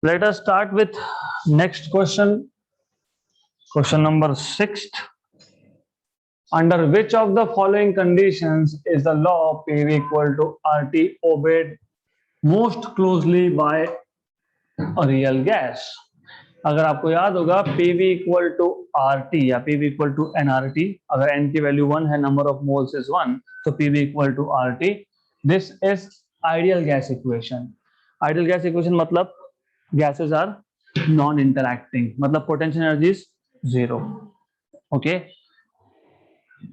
Let us start with next question. Question number 6. Under which of the following conditions is the law PV equal to RT obeyed most closely by a real gas? अगर आपको याद होगा PV equal to RT या PV equal to nRT, अगर n की value 1 है, number of moles is 1, तो PV equal to RT. This is ideal gas equation. Ideal gas equation मतलब गैसेस आर नॉन इंटरैक्टिंग, मतलब potential energy is zero. Okay,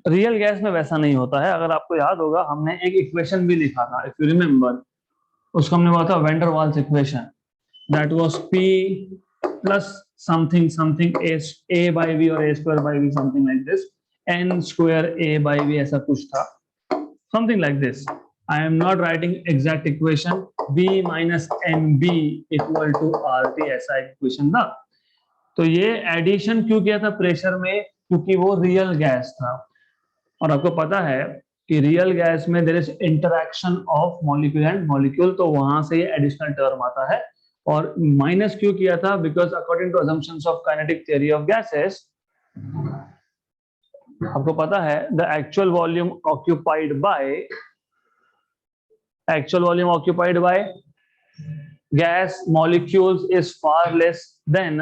real gas में वैसा नहीं होता है. अगर आपको याद होगा हमने एक इक्वेशन भी लिखा था, इफ यू रिमेंबर, उसको हमने बोला था van der Waals equation. That was P plus something a by v और a square by v, something like this, n square a by v, ऐसा कुछ था, something like this. I am not writing exact equation. V minus nb equal to RT, ऐसा equation था. तो ये addition क्यों किया था प्रेशर में? क्योंकि वो रियल गैस था, और आपको पता है कि रियल गैस में there is interaction of molecule and molecule, तो वहां से ये एडिशनल टर्म आता है. और माइनस क्यों किया था? Because according to assumptions of kinetic theory of gases, आपको पता है the actual volume occupied by gas molecules is far less than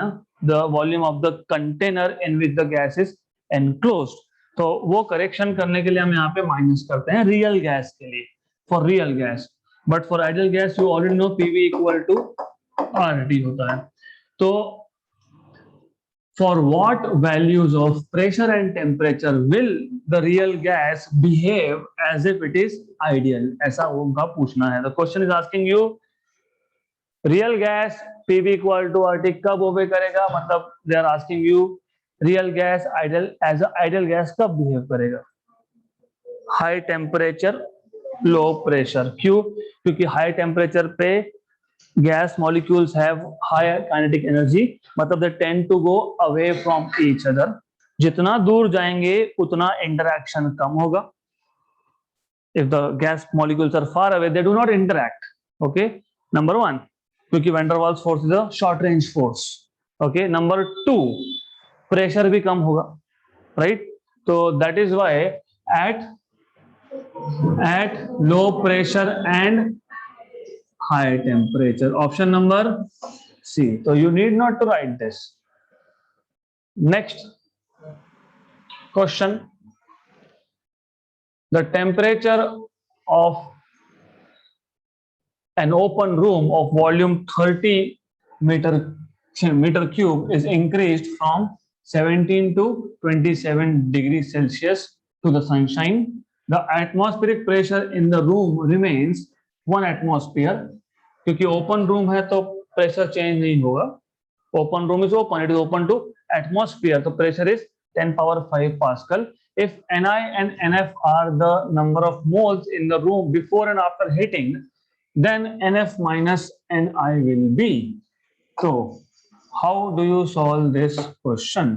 the volume of the container in which the gas is enclosed. तो वो correction करने के लिए हम यहाँ पे माइनस करते हैं रियल गैस के लिए, for real gas. But for ideal gas you already know PV equal to RT होता है. तो for what values of pressure and temperature will the real gas behave as if it is ideal, ऐसा उनका पूछना है. The question is asking you real gas PV equal to RT कब obey करेगा, मतलब they are asking you real gas ideal as ideal gas कब behave करेगा? High temperature low pressure. क्यों? क्योंकि हाई टेम्परेचर पे gas molecules have higher kinetic energy, मतलब they tend to go away from each other. जितना दूर जाएंगे उतना इंटरैक्शन कम होगा. If the gas molecules are far away they do not interact. Okay, number 1, क्योंकि van der Waals force is a short range force. Okay, number 2, pressure भी कम होगा, राइट? तो that is why at low pressure and high temperature, option number C. तो you need not to write this. Next question, the temperature of an open room of volume 30 meter cube is increased from 17 to 27 degrees Celsius to the sunshine. The atmospheric pressure in the room remains 1 atmosphere. क्योंकि open room है तो pressure change नहीं होगा. Open room is open, it is open to atmosphere, तो pressure is 10 power 5 Pascal. If Ni and Nf are the number of moles in the room before and after heating, then Nf minus Ni will be. So how do you solve this question?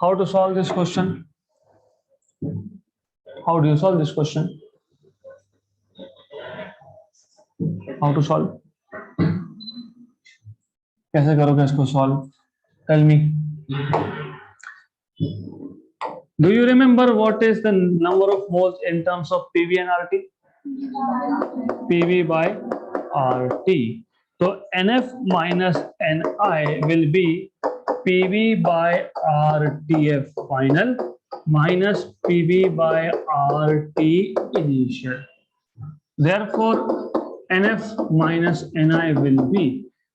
How to solve this question? How do you solve this question? How to solve? कैसे करोगे इसको solve? Tell me. Do you remember what is the number of moles in terms of PV and RT? PV by RT. So NF minus NI will be PV by RTF final minus PV by RT initial. Therefore NF minus NI will be,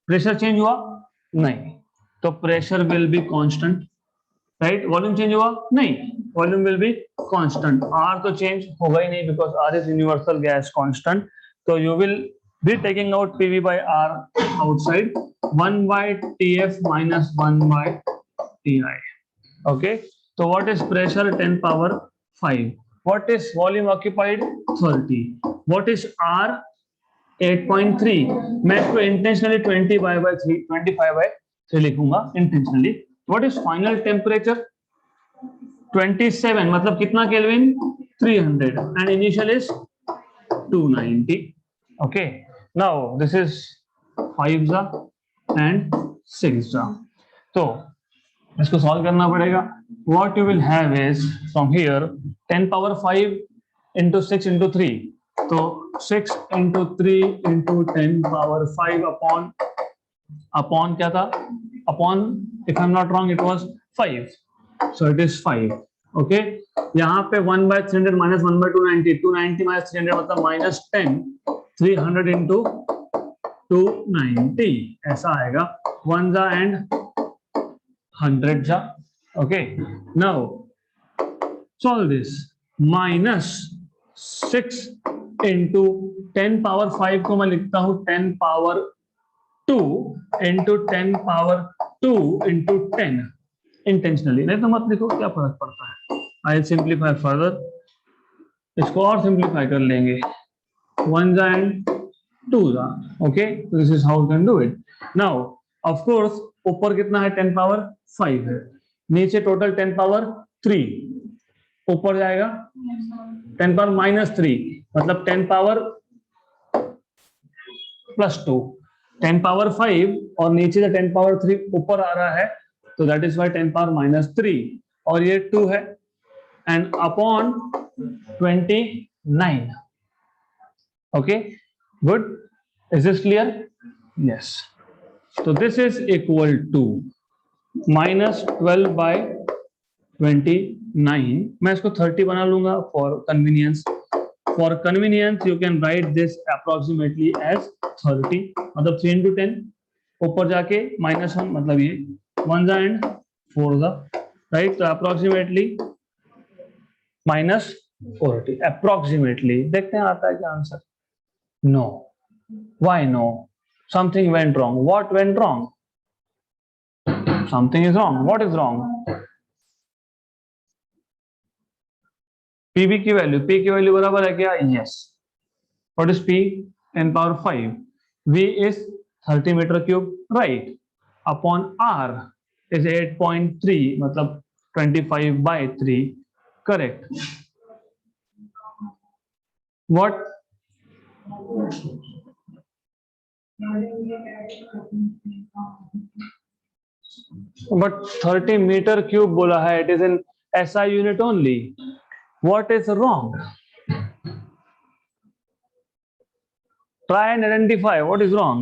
pressure change हुआ नहीं, तो pressure will be constant, right? Volume change हुआ नहीं, volume will be constant. R तो change होगा ही नहीं because R is universal gas constant. So you will be taking out PV by R outside, 1 by TF minus 1 by TI. Okay. So what is pressure? 10 power 5. What is volume occupied? 30. What is R? 8.3. मैं इसको intentionally 25 by 3 लिखूंगा intentionally. What is final temperature? 27, मतलब कितना kelvin? 300, and initial is 290. Okay, now this is 5 za and 6 जा. तो इसको solve करना पड़ेगा. What you will have is from here 10 power 5 into 6 into 3. तो 6 into 3 into 10 power 5 upon क्या था? Upon, if I'm not wrong, it was 5. So it is 5. Okay. यहाँ पे 1 by 300 minus 1 by 290. 290 minus 300 मतलब minus 10. 300 into 290 ऐसा आएगा. 1 जा and 100 जा. Okay. Now solve this. Minus 6 into 10 power 5 को मैं लिखता हूँ 10 power 2 into 10 power 2 into 10 intentionally. नहीं तो मत लिखो, क्या फर्क पड़ता है. I'll simplify further. इसको और simplify कर लेंगे. 1 जा and 2 जा. Okay, this is how you can do it. Now of course ऊपर कितना है? 10 power 5 है. नीचे total 10 power 3. ऊपर जाएगा 10 पावर -3 मतलब 10 पावर +2. 10 पावर 5 और नीचे से 10 पावर 3 ऊपर आ रहा है तो दैट इज वाई 10 पावर -3 और ये 2 है and upon 29. Okay good. Is this clear? Yes. तो this is equal to -12 by 29. मैं इसको 30 बना लूंगा for convenience. For convenience you can write this approximately as 30 मतलब 3 into 10 ऊपर जाके -1 मतलब ये 1 जा एंड 4 जा. राइट. तो अप्रोक्सीमेटली -40 अप्रोक्सीमेटली. देखते हैं आता है क्या answer. No. Why no? Something went wrong. What went wrong? Something is wrong. What is wrong? PV की वैल्यू, पी की वैल्यू बराबर है क्या? Yes. What is P? 10 power 5. V is 30 meter cube. Right. Upon R is 8.3 मतलब 25 by 3. Correct. What? But 30 meter cube बोला है. It is in SI unit only. What is wrong? Try and identify what is wrong.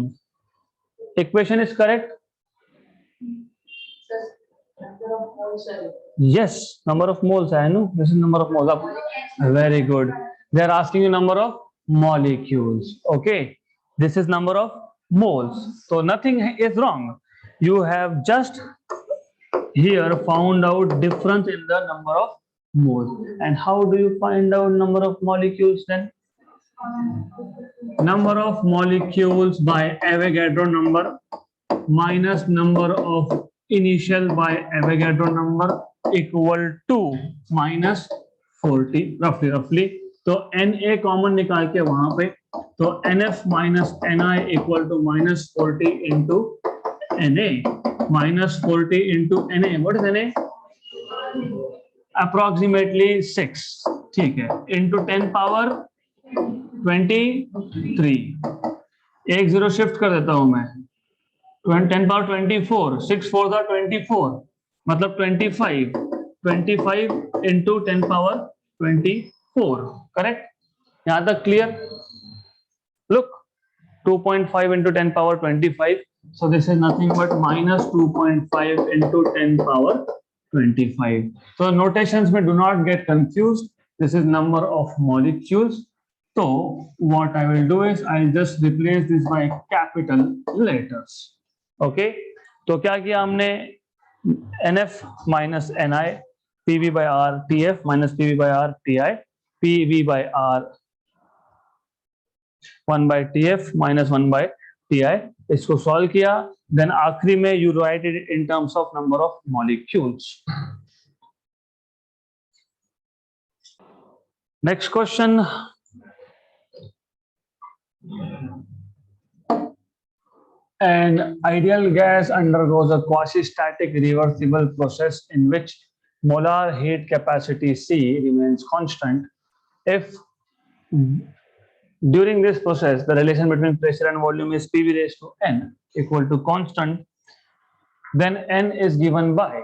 Equation is correct. Yes, number of moles. I know this is number of moles. Very good. They are asking you number of molecules. Okay, this is number of moles. So nothing is wrong. You have just here found out difference in the number of moles. And how do you find out number of molecules then? Number of molecules by Avogadro number minus number of initial by Avogadro number equal to -40 roughly. तो Na common निकाल के वहां पे तो NF minus NI equal to -40 into Na. -40 into Na. What is Na? Approximately 6. ठीक है. Into 10 power 23. एक zero shift कर देता हूं मैं. 10 power 24. 6 4 जा 24 मतलब 25. 25 into 10 power 24. करेक्ट. यहां तक clear? Look, 2.5 into 10 power 25. So this is nothing but -2.5 into 10 power 25. So notations में do not get confused. This is number of molecules. So what I will do is I'll just replace this by capital letters. Okay. तो क्या किया हमने? NF minus NI, PV by R, TF minus PV by R, TI, PV by R 1 by TF minus 1 by TI. इसको solve किया. Then आखिरी में you write it in terms of number of molecules. Next question. An ideal gas undergoes a quasi-static reversible process in which molar heat capacity C remains constant if During this process, the relation between pressure and volume is PV raised to n equal to constant. Then n is given by,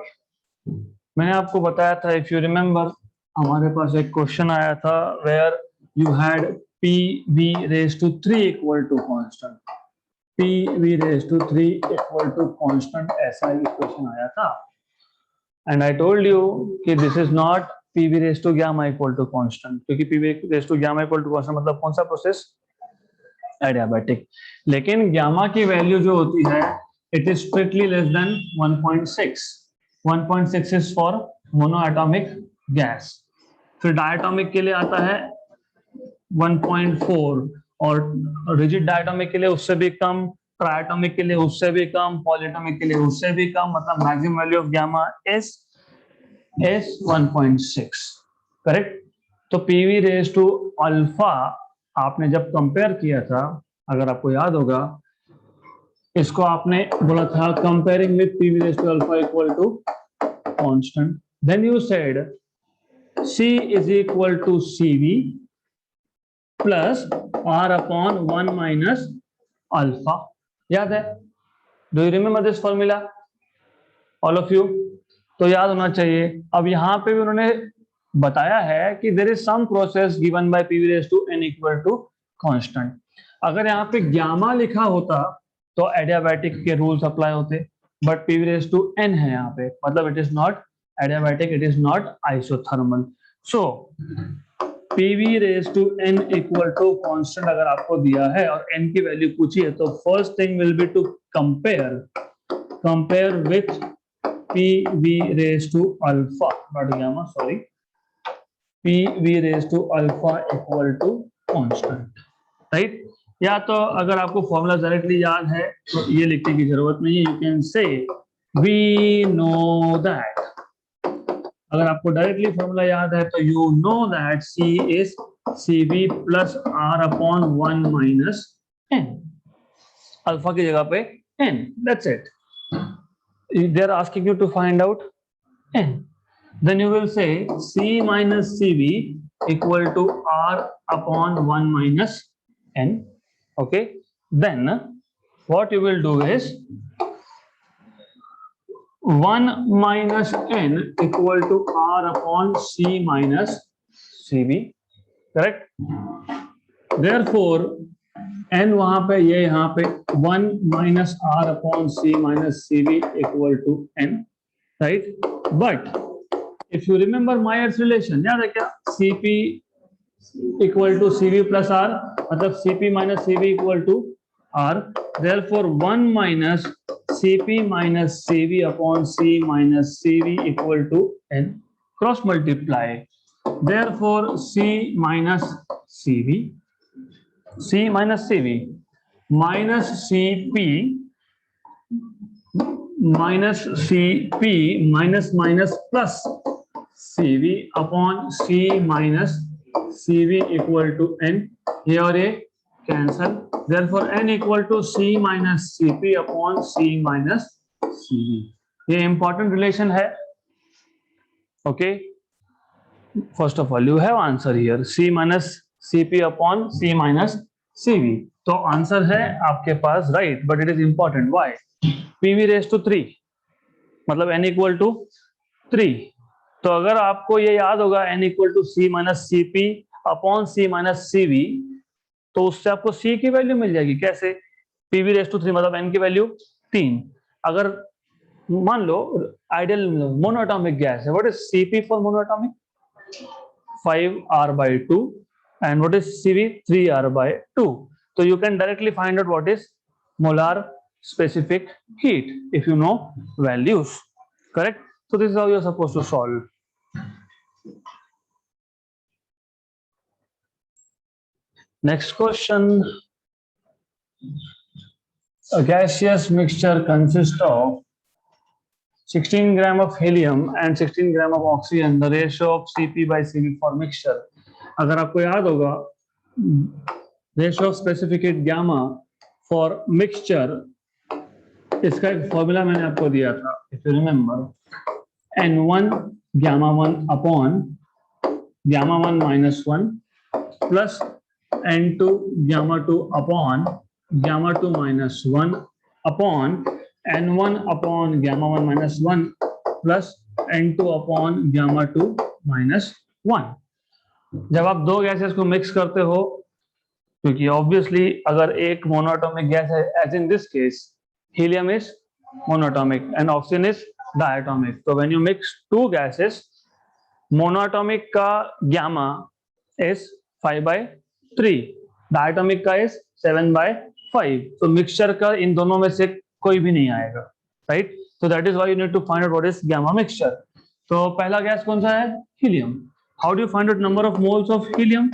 मैंने आपको बताया था, if you remember, हमारे पास एक question आया था where you had PV raised to 3 equal to constant. PV raised to 3 equal to constant, ऐसा equation आया था. And I told you कि this is not PV raised to gamma equal to constant, क्योंकि PV raised to gamma equal to constant मतलब कौन सा process, adiabatic. लेकिन gamma की वैल्यू जो होती है it is strictly less than 1.6. 1.6 is for monoatomic gas. फिर डायटोमिक के लिए आता है 1.4 और रिजिड डायटोमिक के लिए उससे भी कम, ट्रायटोमिक के लिए उससे भी कम, पॉलीटोमिक के लिए उससे भी कम. मतलब maximum value of gamma is 1.6. Correct. तो पीवी रेज टू अल्फा आपने जब कंपेयर किया था, अगर आपको याद होगा, इसको आपने बोला था comparing with PV raise to alpha equal to constant. Then you said C is equal to CV plus R upon 1 minus alpha. याद है? Do you remember this formula all of you? तो याद होना चाहिए. अब यहां पे भी उन्होंने बताया है कि there is some process given by P raise to n equal to constant. अगर यहाँ पे गामा लिखा होता तो एडियाबैटिक के रूल्स अप्लाई होते, but P raise to n है यहाँ पे, मतलब it is not adiabatic, it is not isothermal. So PV raise to n equal to constant अगर आपको दिया है और n की वैल्यू पूछी है, तो first thing will be to compare with pv raised to alpha, not gamma, sorry, pv raised to alpha equal to constant, right? या तो अगर आपको फॉर्मूला डायरेक्टली याद है तो ये लिखने की जरूरत नहीं है. You can say we know that. अगर आपको डायरेक्टली फॉर्मूला याद है तो you know that C is CV plus R upon 1 minus n. Alpha की जगह पे n. That's it. They are asking you to find out n. Then you will say C minus CV equal to R upon 1 minus n. Okay. Then what you will do is 1 minus n equal to R upon C minus CV. Correct? Therefore n वहां पे, ये यहाँ पे 1 minus R upon C minus CV equal to n, right? But if you remember Myers relation, याद है क्या? CP equal to CV plus R, मतलब CP minus CV equal to R. Therefore 1 minus CP minus CV upon C minus CV equal to n. Cross multiply. Therefore C minus CV, C minus CV minus CP minus CP minus minus plus CV upon C minus CV equal to n. Here a cancel. Therefore n equal to C minus CP upon C minus CV. ये important relation है. Okay. First of all, you have answer here. C minus CP upon C minus CV. तो answer है आपके पास right, but it is important. Why? PV raise to 3 मतलब n equal to 3. तो अगर आपको ये याद होगा n equal to C minus CP upon C minus CV, तो उससे आपको C की वैल्यू मिल जाएगी. कैसे? PV रेज टू 3 मतलब n की वैल्यू 3. अगर मान लो आइडियल मोनोएटॉमिक गैस है, what is CP for monoatomic? 5R by 2. And what is CV? 3R by 2. So you can directly find out what is molar specific heat if you know values. Correct? So this is how you are supposed to solve. Next question. A gaseous mixture consists of 16 gram of helium and 16 gram of oxygen. The ratio of CP by CV for mixture. अगर आपको याद होगा, ratio of specific heat gamma for mixture, इसका एक formula मैंने आपको दिया था, if you remember, N1 gamma 1 upon gamma 1 minus 1 plus n2 gamma 2 upon gamma 2 minus 1 upon n1 upon gamma 1 minus 1 plus n2 upon gamma 2 minus 1. जब आप दो gases को मिक्स करते हो, क्योंकि ऑब्वियसली अगर एक मोनोएटॉमिक गैस है, as in this case helium is monoatomic and oxygen is diatomic, तो when you mix two gases, monoatomic का गामा इज 5/3, डायटोमिक का इज 7/5, तो मिक्सचर का इन दोनों में से कोई भी नहीं आएगा, right? So that is why you need to find out what is gamma mixture. तो पहला गैस कौन सा है? Helium. How do you find out number of moles of helium?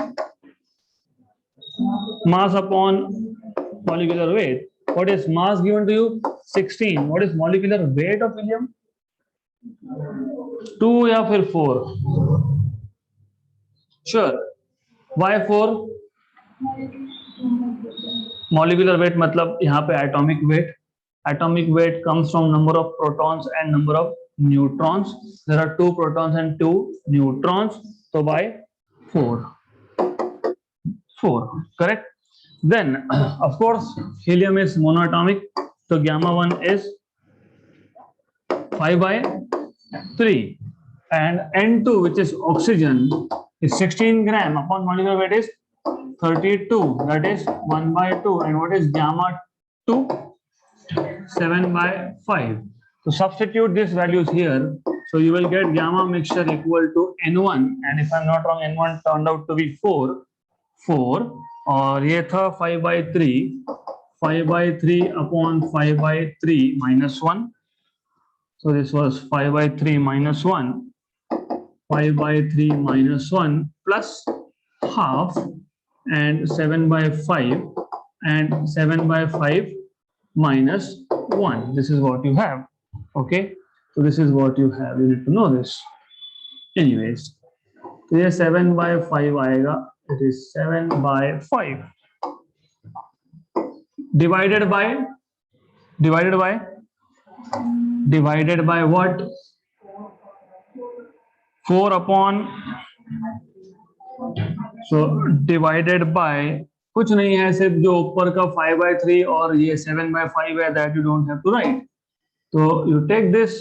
Mass upon molecular weight. What is mass given to you? 16. What is molecular weight of helium? 2 या फिर 4? Sure. Why 4? Molecular weight मतलब यहाँ पे atomic weight. Atomic weight comes from number of protons and number of neutrons. There are 2 protons and 2 neutrons. So by 4. 4, correct? Then, of course, helium is monoatomic. So gamma 1 is 5/3. And N2, which is oxygen, is 16 gram upon molecular weight is 32. That is 1/2. And what is gamma 2? 7/5. So substitute these values here. So you will get gamma mixture equal to N1, and if I'm not wrong, N1 turned out to be 4, और ये था 5/3 upon 5/3 minus 1. So this was 5/3 minus 1, 5/3 minus 1 plus half, and 7/5, and 7/5 minus 1. This is what you have. Okay, so this is what you have. You need to know this. Anyways, so ये 7/5 आएगा. It is 7/5 divided by what? 4 upon, so divided by कुछ नहीं है, सिर्फ जो ऊपर का 5/3 और ये 7/5 है, that you don't have to write. So you take this,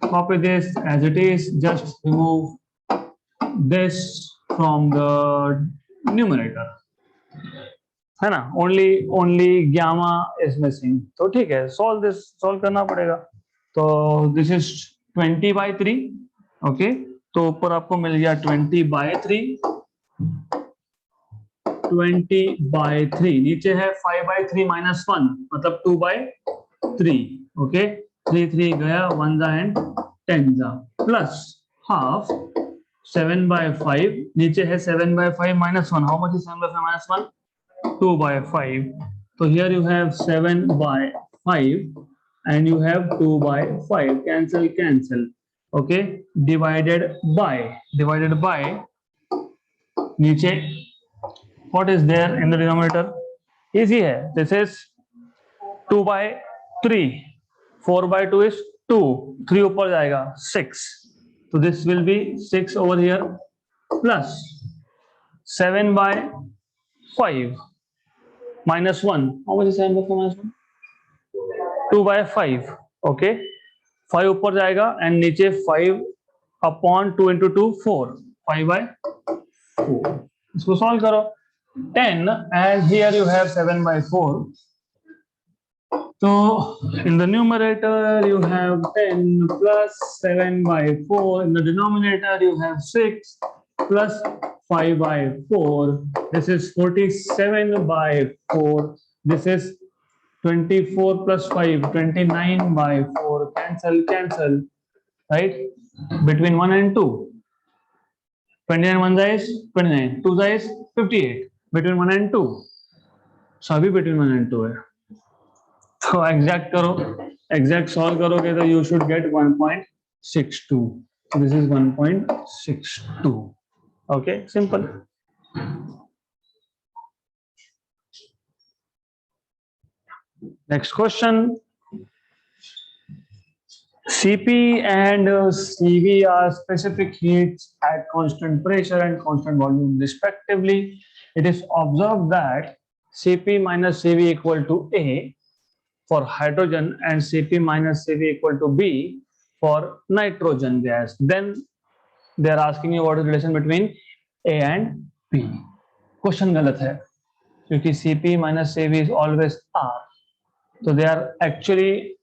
copy this as it is, just remove this from the numerator, है ना? Only gamma is missing. तो ठीक है, solve करना पड़ेगा. तो this is 20/3. okay, तो ऊपर आपको मिल गया 20/3, 20/3, नीचे है 5/3 minus 1, मतलब 2/3. ओके, 3 गया, 1 जा एंड 10 जा, प्लस हाफ 7/5, नीचे है 7/5 minus 1. How much is 7/5 minus 1? 2/5. तो here you have 7/5 and you have 2/5. cancel. okay, divided by नीचे what is there in the denominator? Easy है. This is 2/3. 4/2 is 2. 3 ऊपर जाएगा 6. So this will be 6 over here, plus 7/5 minus 1. How much is 7/5 minus 1? 2/5. okay, 5 ऊपर जाएगा and नीचे 5 upon 2 into 2 4. 5/4. इसको solve करो. 10, and here you have 7/4. So in the numerator you have 10 plus 7/4. In the denominator you have 6 plus 5/4. This is 47/4. This is 24 plus 5, 29/4. Cancel. Right? Between 1 and 2. 29 1 is 29. 2 is 58. Between 1 and 2. So अभी between 1 and 2 है. तो exact solve करोगे तो you should get 1.62. So this is 1.62. Okay, simple. Next question. Cp and Cv are specific heats at constant pressure and constant volume respectively. it is observed that Cp minus Cv equal to A for hydrogen and Cp minus Cv equal to B for nitrogen gas. Then they are asking you what is the relation between A and B. Question गलत है क्योंकि Cp minus Cv is always R. So they are actually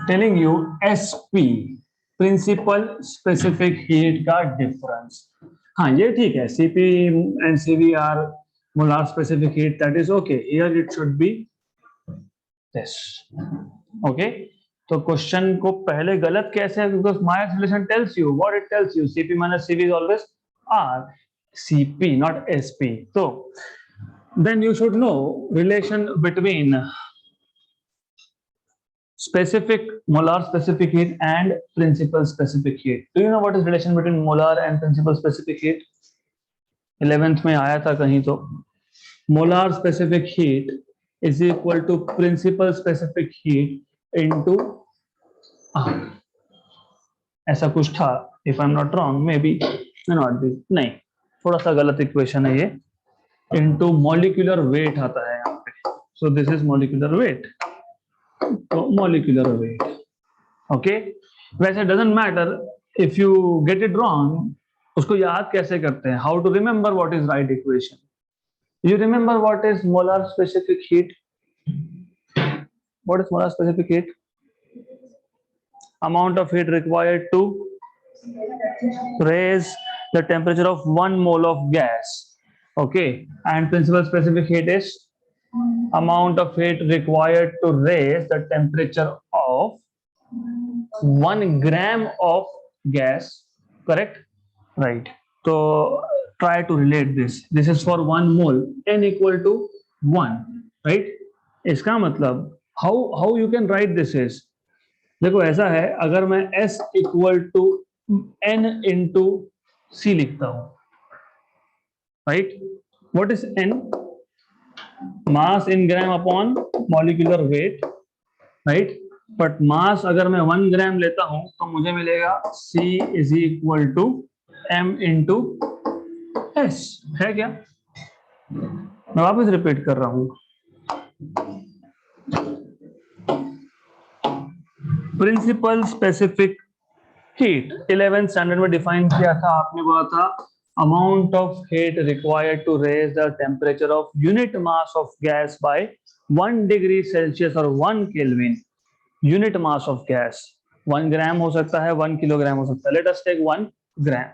telling you SP, principal specific heat का difference. हाँ ये ठीक है, Cp and Cv are molar specific heat, that is okay. Here it should be this. Okay, तो question को पहले गलत कैसे है? Because Mayer's relation tells you what it tells you, Cp minus Cv is always R, Cp not Sp. So then you should know relation between specific molar specific heat and principal specific heat. Do you know what is relation between molar and principal specific heat? 11th में आया था कहीं तो. Molar specific heat is equal to principal specific heat into R. ऐसा कुछ था, if I'm not wrong, maybe may not be. नहीं, थोड़ा सा गलत इक्वेशन है ये. into molecular weight आता है यहाँ पे. So this is molecular weight. तो molecular weight. Okay. वैसे doesn't matter if you get it wrong. उसको याद कैसे करते हैं? How to remember what is right equation? You remember what is molar specific heat? What is molar specific heat? Amount of heat required to raise the temperature of 1 mole of gas. Okay, and principal specific heat is amount of heat required to raise the temperature of 1 gram of gas. Correct? Right. So try to relate this. This is for 1 mole, n equal to 1. Right? इसका मतलब how you can write this is, देखो ऐसा है, अगर मैं S equal to n into C लिखता हूं, right? What is n? Mass in gram upon molecular weight, right? But mass अगर मैं 1 ग्राम लेता हूं तो मुझे मिलेगा C is equal to m into S. है क्या? मैं वापस रिपीट कर रहा हूं. Principal specific heat 11th standard में डिफाइन किया था. आपने बोला था amount of heat required to raise the temperature of unit mass of gas by 1 degree Celsius or 1 Kelvin. Unit mass of gas 1 ग्राम हो सकता है, 1 किलोग्राम हो सकता है. Let us take 1 gram.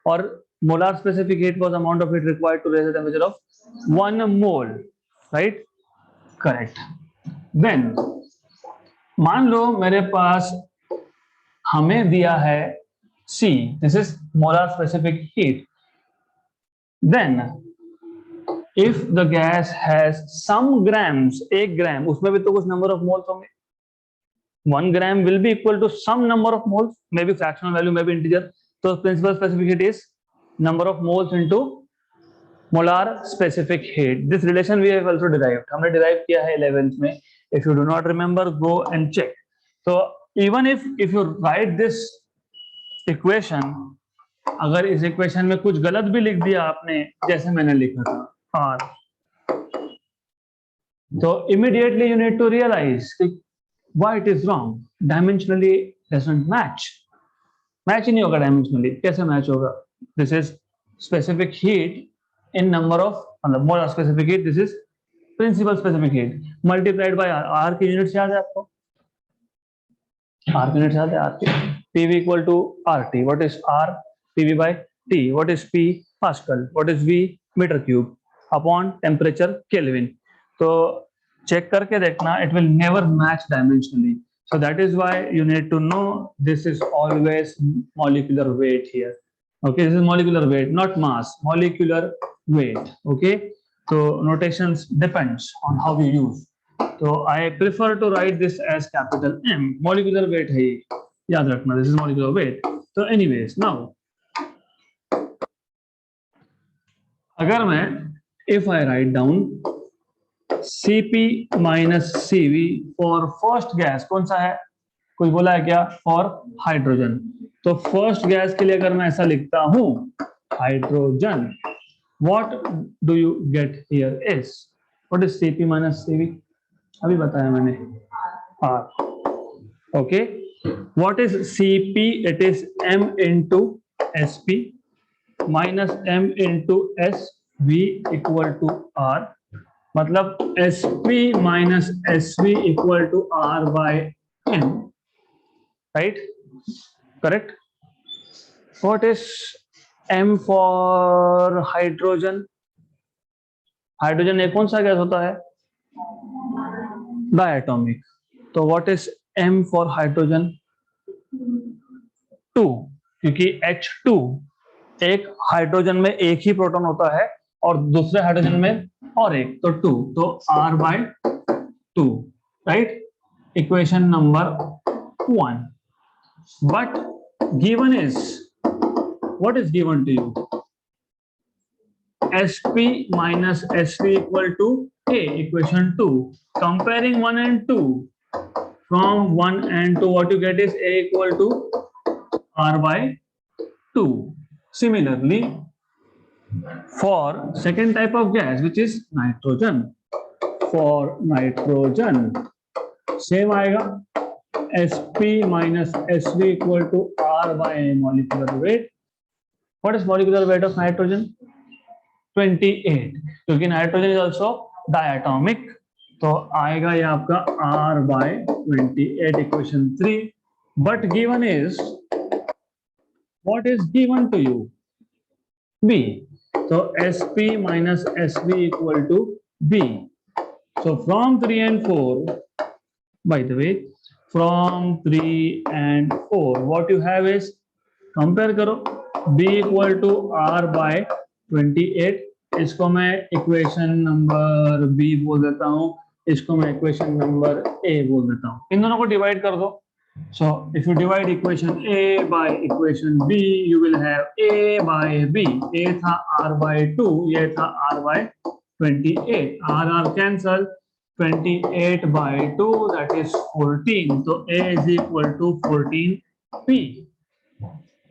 और molar specific heat was amount of heat required to raise the temperature of 1 mole, right? Correct. Then मान लो मेरे पास हमें दिया है C. This is molar specific heat. Then if the gas has some grams, 1 gram, उसमें भी तो कुछ number of moles होंगे. 1 gram will be equal to some number of moles, maybe fractional value, maybe integer. So principal specific heat is number of moles into molar specific heat. This relation we have also derived. हमने derive किया है 11th में. If you do not remember, go and check. So even if you write this equation, अगर इस equation में कुछ गलत भी लिख दिया आपने, जैसे मैंने लिखा था R, तो immediately you need to realize why it is wrong. Dimensionally doesn't match. Match ही नहीं होगा dimensionally. कैसे मैच होगा? This is specific heat in number of, मतलब molar specific heat. This is principal specific heat multiplied by R. R की unit याद है आपको? R की यूनिट याद है? R की PV equal to RT. What is R? PV by T. What is P? Pascal. What is V? Meter cube upon temperature Kelvin. So check करके देखना, it will never match dimensionally. So that is why you need to know this is always molecular weight here. Okay, this is molecular weight, not mass. Molecular weight. Okay, so notations depends on how you use. So I prefer to write this as capital M. Molecular weight है, याद रखना. This is molecular weight. So anyways, now अगर मैं if I write down Cp minus Cv for first gas, कौन सा है? कोई बोला है क्या? For hydrogen. तो first gas के लिए अगर मैं ऐसा लिखता हूं hydrogen, what do you get here is, what is Cp minus Cv? अभी बताया मैंने, R. Okay, what is Cp? It is m into Sp minus m into Sv equal to R. मतलब Sp minus Sv equal to R by m, right? Correct. What is m for hydrogen? Hydrogen एक कौन सा gas होता है? Diatomic. तो what is m for hydrogen? 2, क्योंकि H2 एक hydrogen में एक ही प्रोटॉन होता है और दूसरे हाइड्रोजन में और एक, तो 2, तो R by 2, right? Equation number 1. But given is, what is given to you? Sp minus Sv equal to A, equation 2. Comparing 1 and 2, from 1 and 2, what you get is A equal to R by 2. Similarly, for second type of gas, which is nitrogen, for nitrogen, same आएगा, Sp minus Sv equal to R by molecular weight. What is molecular weight of nitrogen? 28, क्योंकि nitrogen is also diatomic, तो आएगा ये आपका R by 28, equation 3. But given is, what is given to you? B. तो Sp minus Sv equal to B. So from 3 and 4, by the way, from 3 and 4, what you have is, compare करो, B equal to R by 28, इसको मैं equation number B बोल देता हूं, इसको मैं equation number A बोल देता हूं. इन दोनों को डिवाइड कर दो. So if you divide equation A by equation B, you will have A by B. A था R by 2, ये था R by 28. R cancel, 28 by 2 that is 14. तो A is equal to 14B.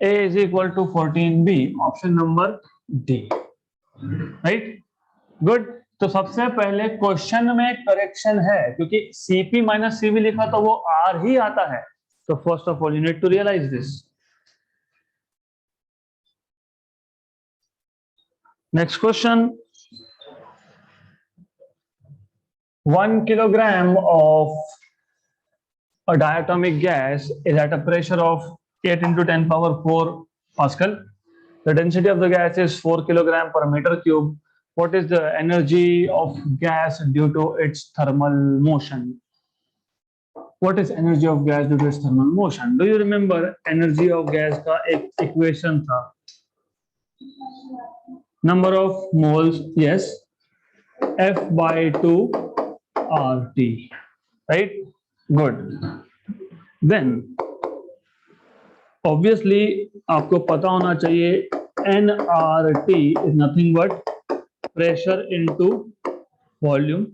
A is equal to 14B. Option number D, right? Good. तो सबसे पहले question में correction है, क्योंकि Cp माइनस Cv लिखा तो वो R ही आता है. तो first of all you need to realise this. Next question. 1 kilogram of a diatomic gas is at a pressure of 8 into 10 power 4 Pascal. The density of the gas is 4 kilogram per meter cube. What is the energy of gas due to its thermal motion? What is energy of gas due to its thermal motion? Do you remember energy of gas का एक equation था? Number of moles, yes, F by 2 RT, right? Good. Then obviously आपको पता होना चाहिए nRT is nothing but pressure into volume.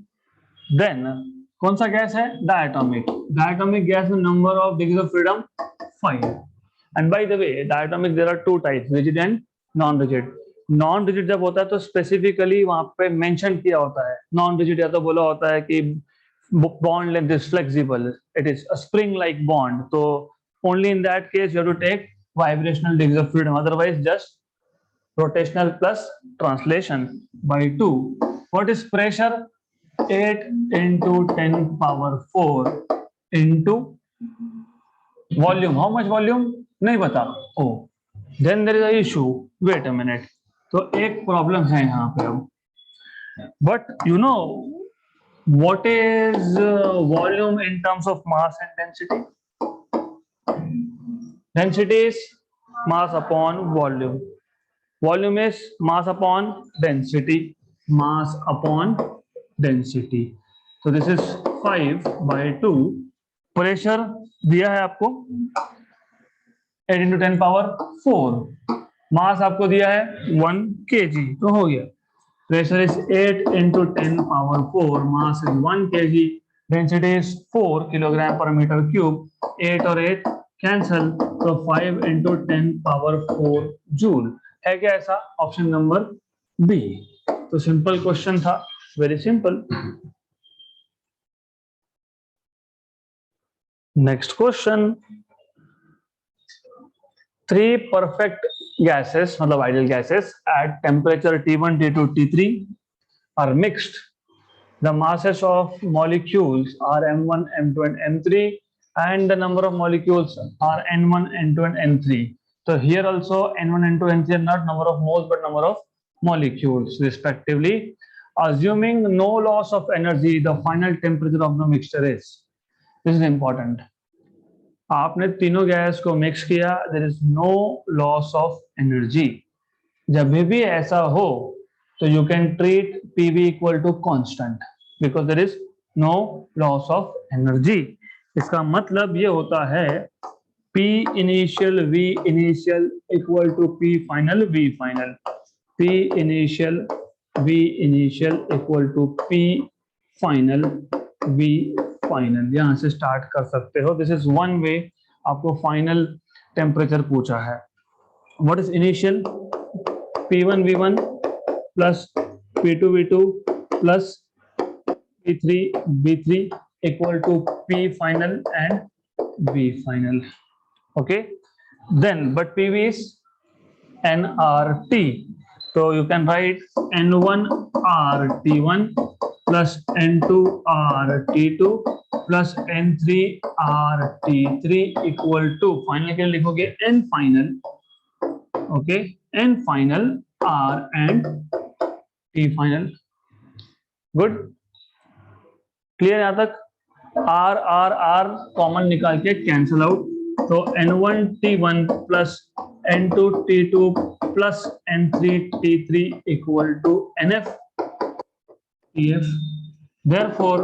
Then कौन सा gas है? डायटोमिक. डायटोमिक गैस में number of degrees of freedom 5. And by the way, diatomic there are 2 types, rigid and non rigid. Non rigid जब होता है तो specifically वहां पे मेंशन किया होता है. नॉन रिजिड या तो बोला होता है कि bond length is flexible, it is a spring like bond. तो only in that case you have to take vibrational degrees of freedom, otherwise just rotational plus translation by 2. What is pressure? 8 into 10 power 4 into volume. How much volume? नहीं पता. Oh, then there is a issue. Wait a minute. तो एक problem है यहाँ पे अब. But you know what is volume in terms of mass and density? Density is mass upon volume. Volume is mass upon density. Mass upon density. So this is 5 by 2. Pressure दिया है आपको 8 into 10 power 4. मास आपको दिया है 1 kg. तो हो गया. Pressure is 8 into 10 power 4. Mass is 1 kg. Density is 4 kilogram per meter cube. 8 और 8 कैंसल, तो 5 into 10 power 4 जूल है क्या ऐसा? Option number B. तो सिंपल क्वेश्चन था, very simple. Next question, three perfect gases मतलब ideal gases at temperature T1, T2, T3 are mixed. The masses of molecules are M1, M2, and M3, and the number of molecules are N1, N2, and N3. So here also N1, N2, N3 are not number of moles but number of molecules respectively. Assuming no loss of energy, the final temperature of the mixture is. This is important. आपने तीनों gas को mix किया, there is no loss of energy. जब भी ऐसा हो तो you can treat PV equal to constant because there is no loss of energy. इसका मतलब ये होता है P initial V initial equal to P final V final, P initial V initial equal to P final V final. यहां से start कर सकते हो, दिस इज वन वे। आपको फाइनल टेम्परेचर पूछा है, what is initial, P1 V1 plus P2 V2 plus P3 V3 equal to P final and V final. Okay, then but PV is nRT, so you can write N1RT1 plus N2RT2 plus N3RT3 equal to final के लिए लिखोगे N final, okay, N final R and T final. Good, clear यहाँ तक? R R R common निकाल के cancel out, तो N1T1 plus N2T2 plus N3T3 equal to NF TF। Therefore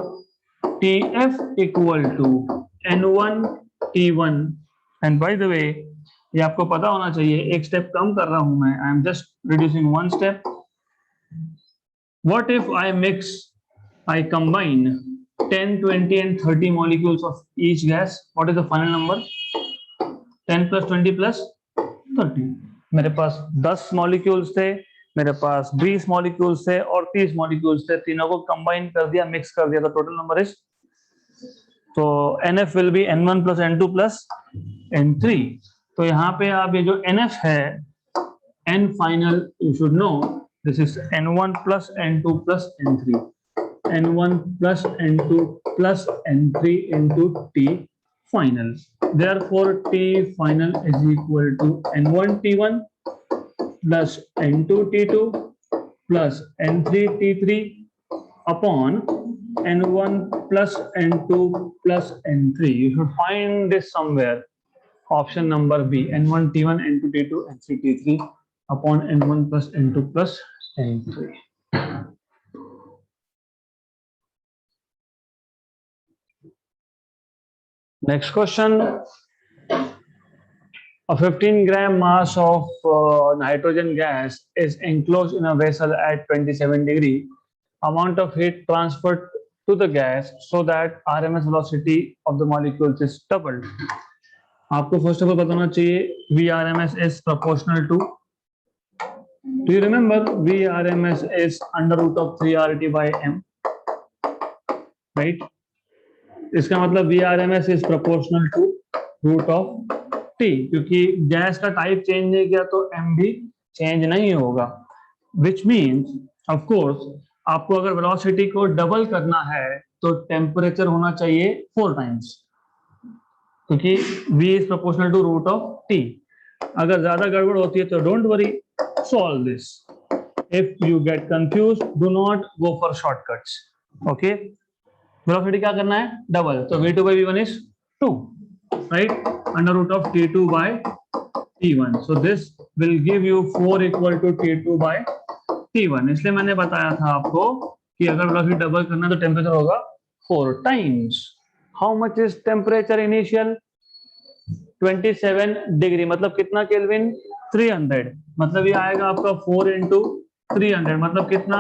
TF equal to N1T1। And by the way ये आपको पता होना चाहिए, एक स्टेप कम कर रहा हूं मैं, I am just reducing one step. What if I mix, I combine 10, 20 and 30 molecules of each gas? What is the final number? 10 plus 20 plus 30। मेरे पास 10 मॉलिक्यूल्स थे, मेरे पास 20 मॉलिक्यूल्स थे और 30 मॉलिक्यूल्स थे, तीनों को कंबाइन कर दिया, मिक्स कर दिया, तो टोटल नंबर इज, तो NF will be N1 plus N2 plus N3। तो यहाँ पे आप ये जो NF है, N final, you should know this is N1 plus N2 plus N3, N1 plus N2 plus N3 into T final. Therefore, T final is equal to N1 T1 plus N2 T2 plus N3 T3 upon N1 plus N2 plus N3. You should find this somewhere. Option number B, N1 T1 N2 T2 N3 T3 upon N1 plus N2 plus N3. Next question, a 15-gram mass of nitrogen gas is enclosed in a vessel at 27 degree. Amount of heat transferred to the gas so that RMS velocity of the molecules is doubled. आपको first of all बताना चाहिए VRMS is proportional to, do you remember VRMS is under root of 3RT by M, right? इसका मतलब VRMS is proportional to root of T, क्योंकि gas का type change नहीं किया तो M भी चेंज नहीं होगा, विच मीन्स ऑफ कोर्स आपको अगर वेलोसिटी को डबल करना है तो टेम्परेचर होना चाहिए 4 टाइम्स, क्योंकि V is proportional to root of T। अगर ज्यादा गड़बड़ होती है तो don't worry, solve this. If you get confuse, do not go for shortcuts, okay. Velocity क्या करना है, डबल, तो v2 by v1 is 2, right, under root of t2 by t1, so this will give you 4 equal to t2 by t1। इसलिए मैंने बताया था आपको कि अगर वेलोसिटी डबल करना है तो टेम्परेचर होगा 4 times. How much is temperature initial, 27 degree, मतलब कितना केल्विन, 300, मतलब ये आएगा आपका 4 into 300, मतलब कितना,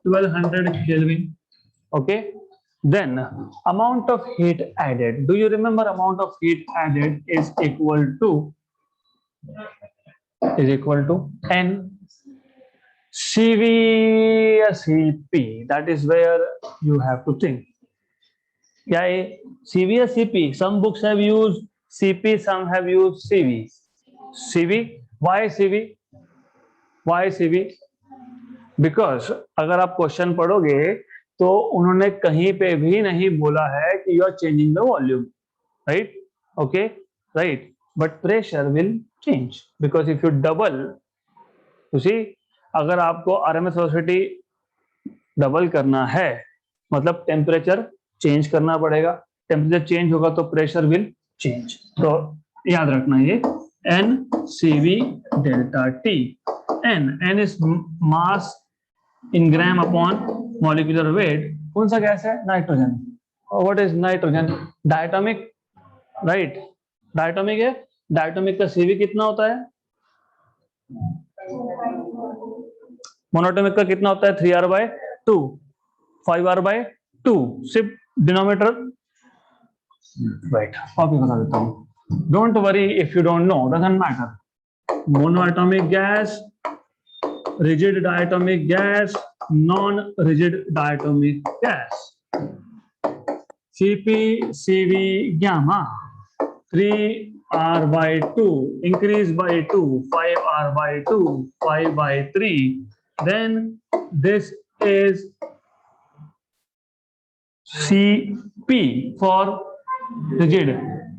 1200 kelvin, okay. Then amount of heat added, do you remember amount of heat added is equal to N, CV या CP, that is where you have to think. क्या है CV या CP? Some books have used CP, some have used CV. CV, why CV? Why CV? Because अगर आप question पढ़ोगे तो उन्होंने कहीं पे भी नहीं बोला है कि you are changing the volume, right? Okay, right, but pressure will change because if you double, you see, अगर आपको आरएमएस वेलोसिटी डबल करना है मतलब टेम्परेचर चेंज करना पड़ेगा, टेम्परेचर चेंज होगा तो प्रेशर विल चेंज। तो याद रखना ये N C V delta T, N is mass in gram upon molecular weight. कौन सा गैस है? Nitrogen. What is nitrogen? Diatomic, right, diatomic है। डायटोमिक का सीवी कितना होता है? मोनोटोमिक का कितना होता है? 3r/2, 5r/2, सिर्फ डिनोमिनेटर, राइट, कॉपी बता देता हूं, don't worry if you don't know, doesn't matter. Monoatomic gas, rigid diatomic gas, non-rigid diatomic gas. Cp, Cv, gamma, 3r/2, increase by 2, 5r/2, 5/3. Then this is Cp for rigid.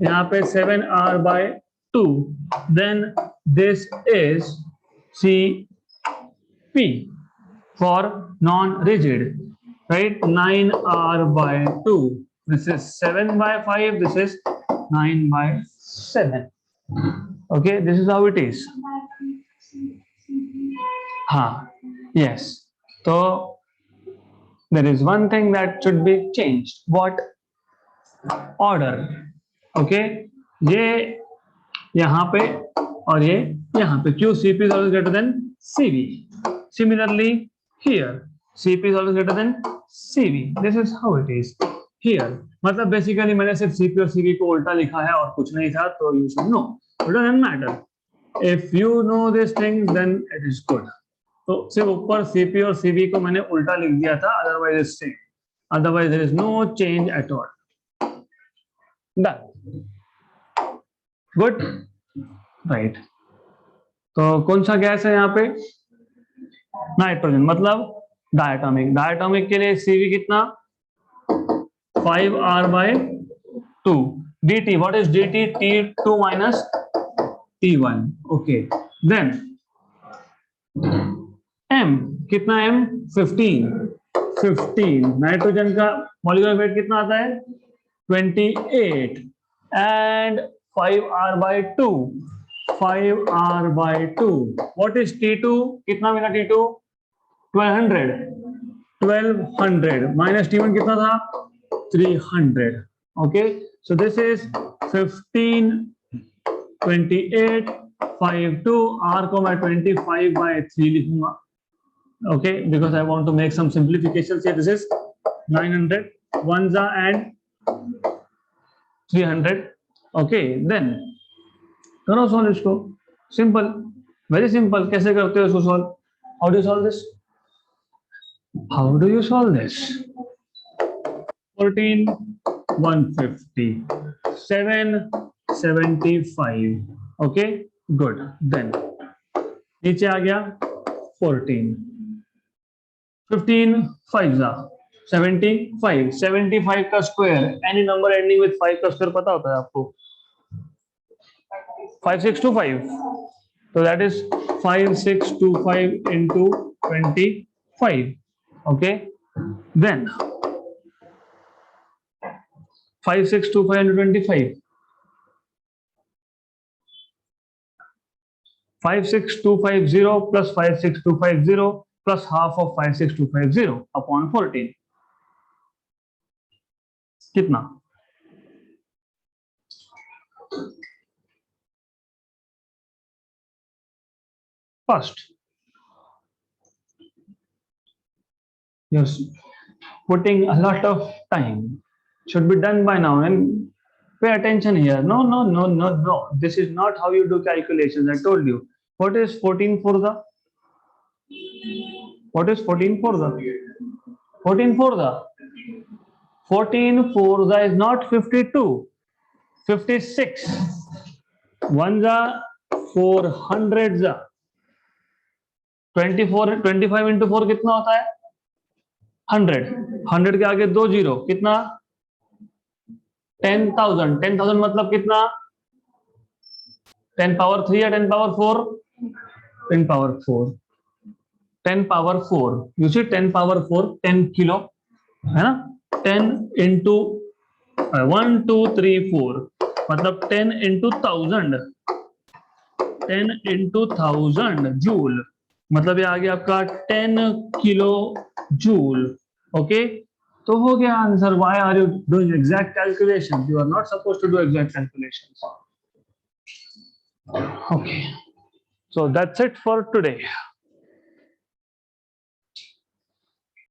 यहाँ पे 7r/2. Then this is Cp for non-rigid, right? 9r/2. This is 7/5. This is 9/7. Okay, this is how it is. Yes. So there is one thing that should be changed. What? Order. Okay, ये यहाँ पे और ये यहाँ पे, Q Cp is always greater than Cv. Similarly here Cp is always greater than Cv. This is how it is here. मतलब basically मैंने सिर्फ Cp और Cv को उल्टा लिखा है और कुछ नहीं था, तो you should know. It doesn't matter. If you know these things then it is good. तो सिर्फ ऊपर Cp और Cv को मैंने उल्टा लिख दिया था, otherwise it's same. Otherwise there is no change at all. Done. Good. Right. तो कौन सा गैस है यहाँ पे? नाइट्रोजन, मतलब डायटोमिक। डायटोमिक के लिए सीवी कितना? 5r/2. dt, what is dt? T2 minus T1. Okay, then m कितना? m 15। नाइट्रोजन का मॉलिक्यूलर वेट कितना आता है? 28 and 5r/2, 5r/2. What is T2? कितना मिला T2? 1200 minus T1 कितना था? 300. Okay, so this is 15, 28, 52. R को मैं 25/3 लिखूंगा. Okay, because I want to make some simplifications here. This is 900, 1s and 300. Okay, then करो सॉल्व इसको। Simple, very simple. कैसे करते हो इसको solve? How do solve this? How do you solve this? 14, 150, 775. Okay, good. Then नीचे आ गया 14, 15 5 75, 75 का square, any number ending with 5 का स्क्वायर पता होता है आपको? 5625. So that is 5625 into 25. Okay, then 5625 into 25. 56250 plus 56250 plus half of 56250 upon 14. कितना? First, you're putting a lot of time. Should be done by now, and pay attention here. No. This is not how you do calculations. I told you. What is 14 for the? What is 14 fourtha? 14 fourtha. 14 fourtha is not 52. 56. Ones are 400s. 24 25 into 4 कितना होता है? 100. 100 के आगे 2 zero कितना? 10,000. 10,000 मतलब कितना? 10 power 3 या 10 power 4? 10 power 4. 10 power 4. You see 10 power 4 10 kilo है ना. 10 इंटू 1 2 3 4 मतलब 10 इंटू 1000. 10 इंटू 1000 जूल मतलब ये आ गया आपका 10 किलो जूल. ओके, तो हो गया answer. Why are you doing exact calculation? You are not suppose to do exact calculation. Okay, so that's it for today.